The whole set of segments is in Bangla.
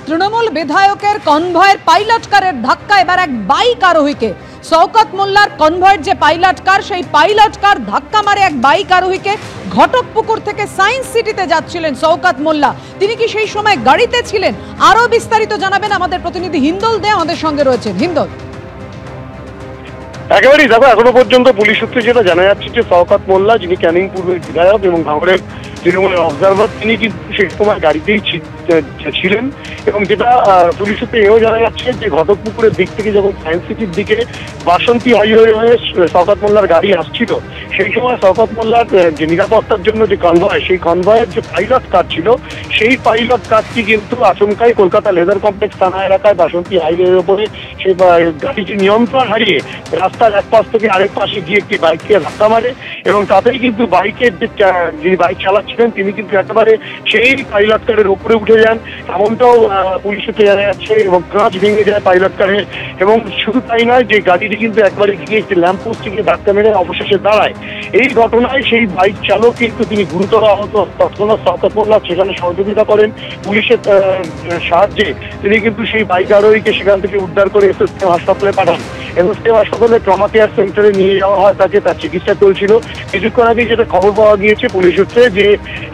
তৃণমূল বিধায়কের কনভয়ের পাইলট কারের ধাক্কা এবার এক বাইক আরোহীকে। শওকত মোল্লার কনভয়ের যে পাইলট কার, সেই পাইলট কার ধাক্কা মারে এক বাইক আরোহীকে। ঘটকপুকুর থেকে সায়েন্স সিটিতে যাচ্ছিলেন শওকত মোল্লা। তিনি কি সেই সময় গাড়িতে ছিলেন? আরো বিস্তারিত জানাবেন আমাদের প্রতিনিধি হিন্দল দে, আমাদের সঙ্গে রয়েছেন। হিন্দল, একেবারেই দেখো, এখনো পর্যন্ত পুলিশ সূত্রে যেটা জানা যাচ্ছে যে শওকত মোল্লা, যিনি ক্যানিং পূর্বের বিধায়ক এবং ভাঙড়ের তৃণমূলের অবজারভার, তিনি কিন্তু সেই সময় গাড়িতেই ছিলেন। এবং যেটা পুলিশ সূত্রে এও জানা যাচ্ছে যে ঘটকপুকুরের দিক থেকে যখন সায়েন্স সিটির দিকে বাসন্তী হাইওয়ে হয়ে শওকত মোল্লার গাড়ি আসছিল, সেই সময় শওকত মোল্লার যে নিরাপত্তার জন্য যে কনভয়, সেই কনভয়ের যে পাইলট কার ছিল, সেই পাইলট কারটি কিন্তু আচমকাই কলকাতা লেদার কমপ্লেক্স থানা এলাকায় বাসন্তী হাইওয়ের ওপরে সেই গাড়িটি নিয়ন্ত্রণ হারিয়ে রাস্তার এক পাশ থেকে আরেক পাশে গিয়ে একটি বাইককে ধাক্কা মারে। এবং তাতেই কিন্তু বাইকের যে বাইক চালাচ্ছিলেন তিনি কিন্তু একেবারে সেই পাইলট কারের উপরে উঠে যান, এমনটাও পুলিশ সূত্রে জানা যাচ্ছে। এবং কাঁচ ভেঙে যায় পাইলট কারের। এবং শুধু তাই নয়, যে গাড়িটি কিন্তু একবারে গিয়ে একটি ল্যাম্পপোস্টে গিয়ে ধাক্কা মেরে অবশেষে দাঁড়ায়। এই ঘটনায় সেই বাইক চালক কিন্তু তিনি গুরুতর আহত। তৎক্ষণাৎ শওকত মোল্লা সেখানে সহযোগিতা করেন পুলিশের সাহায্যে। তিনি কিন্তু সেই বাইক আরোহীকে সেখান থেকে উদ্ধার করে এসএসকেএম হাসপাতালে পাঠান। এসএসকেএম হাসপাতালে ট্রমা কেয়ার সেন্টারে নিয়ে যাওয়া হয় তাকে, তার চিকিৎসা চলছিল। কিছুক্ষণ আগে যেটা খবর পাওয়া গিয়েছে পুলিশ সূত্রে যে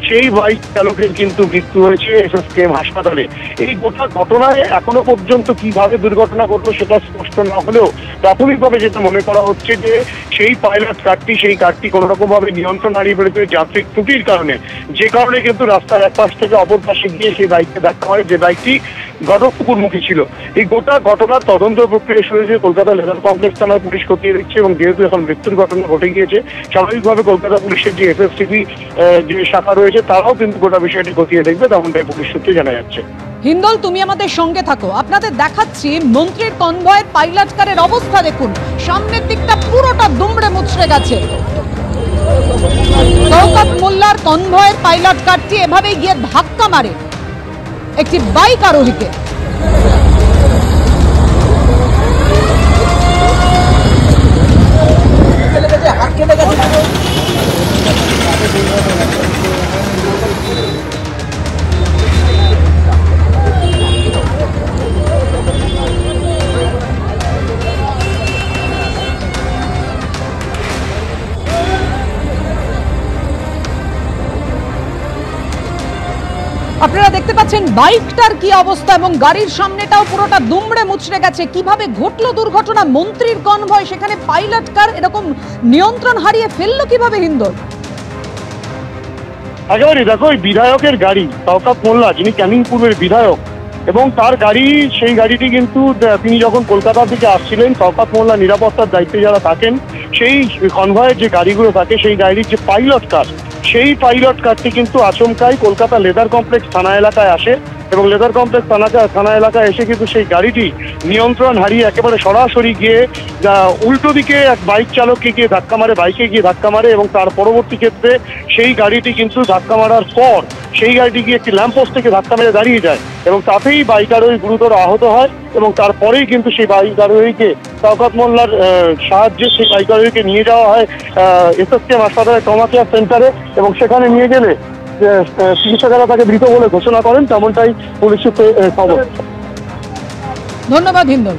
সেই বাইক চালকের কিন্তু মৃত্যু হয়েছে এসএসকেএম হাসপাতালে। এই গোটা ঘটনায় এখনো পর্যন্ত কিভাবে দুর্ঘটনা ঘটলো সেটা স্পষ্ট না হলেও প্রাথমিকভাবে যেটা মনে করা হচ্ছে যে সেই পাইলট কারটি, সেই কারটি কোনো রকম ভাবে নিয়ন্ত্রণ হারিয়ে ফেলেছে যান্ত্রিক ত্রুটির কারণে, যে কারণে কিন্তু রাস্তার এক পাশ থেকে অপর পাশে গিয়ে সেই বাইককে ধাক্কা মারে, যে বাইকটি ঘটকপুকুরমুখী ছিল। এই গোটা ঘটনার তদন্ত প্রক্রিয়া শুরু হয়েছে। কলকাতা লেদার কমপ্লেক্স থানার পুলিশ খতিয়ে দিচ্ছে। এবং যেহেতু এখন মৃত্যুর ঘটনা ঘটে গিয়েছে, স্বাভাবিকভাবে কলকাতা পুলিশের যে এসএসটিপি যে শাখা রয়েছে তারাও কিন্তু গোটা বিষয়টি খতিয়ে দেখবে, তেমনটাই পুলিশ সূত্রে জানা যাচ্ছে। হিন্দল, তুমি আমাদের সঙ্গে থাকো। আপনাদের দেখাচ্ছি মন্ত্রীর কনভয়ের পাইলট কারের অবস্থা। দেখুন, সামনের দিকটা পুরোটা দুমড়ে মুচড়ে গেছে। শওকত মোল্লার কনভয়ের পাইলট কারটি এভাবেই গিয়ে ধাক্কা মারে একটি বাইক আরোহীকে। আপনারা দেখতে পাচ্ছেন বাইকটার কি অবস্থা, এবং গাড়ির সামনেটাও পুরোটা দুমড়ে মুচড়ে গেছে। কিভাবে ঘটলো দুর্ঘটনা? মন্ত্রীর কনভয়, সেখানে পাইলট কার এরকম নিয়ন্ত্রণ হারিয়ে ফেললো কিভাবে? হিন্দল, একেবারে দেখো, ওই বিধায়কের গাড়ি, শওকত মোল্লা যিনি ক্যানিং পূর্বের বিধায়ক, এবং তার গাড়ি, সেই গাড়িটি কিন্তু তিনি যখন কলকাতা থেকে আসছিলেন, শওকত মোল্লা নিরাপত্তার দায়িত্বে যারা থাকেন, সেই কনভয়ের যে গাড়িগুলো থাকে, সেই গাড়ির যে পাইলট কার, সেই পাইলট কারটি কিন্তু আচমকাই কলকাতা লেদার কমপ্লেক্স থানা এলাকায় আসে। এবং লেদার কমপ্লেক্স থানা এলাকায় এসে কিন্তু সেই গাড়িটি নিয়ন্ত্রণ হারিয়ে একেবারে সরাসরি গিয়ে উল্টো দিকে এক বাইক চালককে গিয়ে ধাক্কা মারে, বাইকে গিয়ে ধাক্কা মারে। এবং তার পরবর্তী ক্ষেত্রে সেই গাড়িটি কিন্তু ধাক্কা মারার পর সেই গাড়িটি গিয়ে একটি ল্যাম্পপোস্ট থেকে ধাক্কা মেরে দাঁড়িয়ে যায়। এবং তাতেই বাইক আরোহী গুরুতর আহত হয়। এবং তারপরেই কিন্তু সেই বাইক আরোহীকে, শওকত মোল্লার সাহায্যে সেই বাইক আরোহীকে নিয়ে যাওয়া হয় এসএসকেএম হাসপাতালে ট্রমা কেয়ার সেন্টারে। এবং সেখানে নিয়ে গেলে চিকিৎসকেরা তাকে মৃত বলে ঘোষণা করেন, তেমনটাই পুলিশ সূত্রে খবর। ধন্যবাদ হিন্দল।